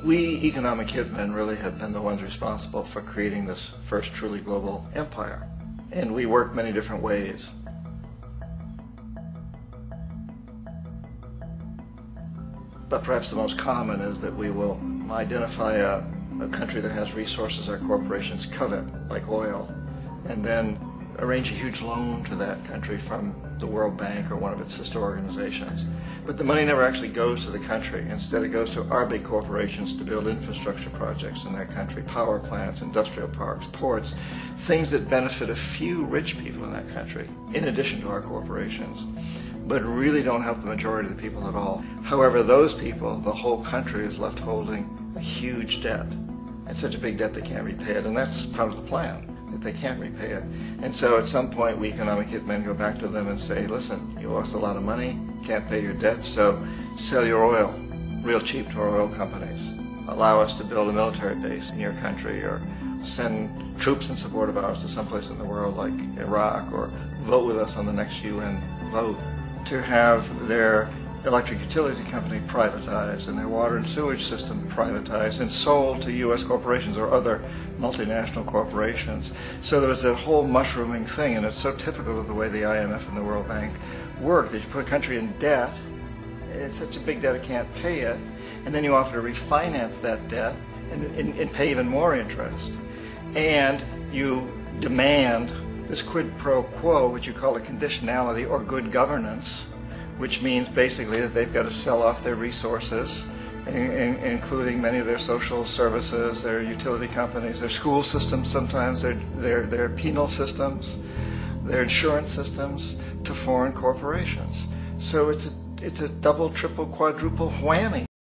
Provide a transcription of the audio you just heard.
We economic hitmen really have been the ones responsible for creating this first truly global empire. And we work many different ways. But perhaps the most common is that we will identify a country that has resources our corporations covet, like oil, and then arrange a huge loan to that country from the World Bank or one of its sister organizations. But the money never actually goes to the country. Instead, it goes to our big corporations to build infrastructure projects in that country, power plants, industrial parks, ports, things that benefit a few rich people in that country, in addition to our corporations, but really don't help the majority of the people at all. However, those people, the whole country is left holding a huge debt, and such a big debt they can't repay it, and that's part of the plan, that they can't repay it. And so at some point we economic hitmen go back to them and say, listen, you owe us a lot of money, can't pay your debt, so sell your oil real cheap to our oil companies. Allow us to build a military base in your country, or send troops in support of ours to someplace in the world like Iraq, or vote with us on the next UN vote. To have their electric utility company privatized and their water and sewage system privatized and sold to U.S. corporations or other multinational corporations. So there was that whole mushrooming thing, and it's so typical of the way the IMF and the World Bank work, that you put a country in debt, it's such a big debt it can't pay it, and then you offer to refinance that debt and pay even more interest. And you demand this quid pro quo, which you call a conditionality or good governance, which means basically that they've got to sell off their resources, including many of their social services, their utility companies, their school systems sometimes, their penal systems, their insurance systems, to foreign corporations. So it's a double, triple, quadruple whammy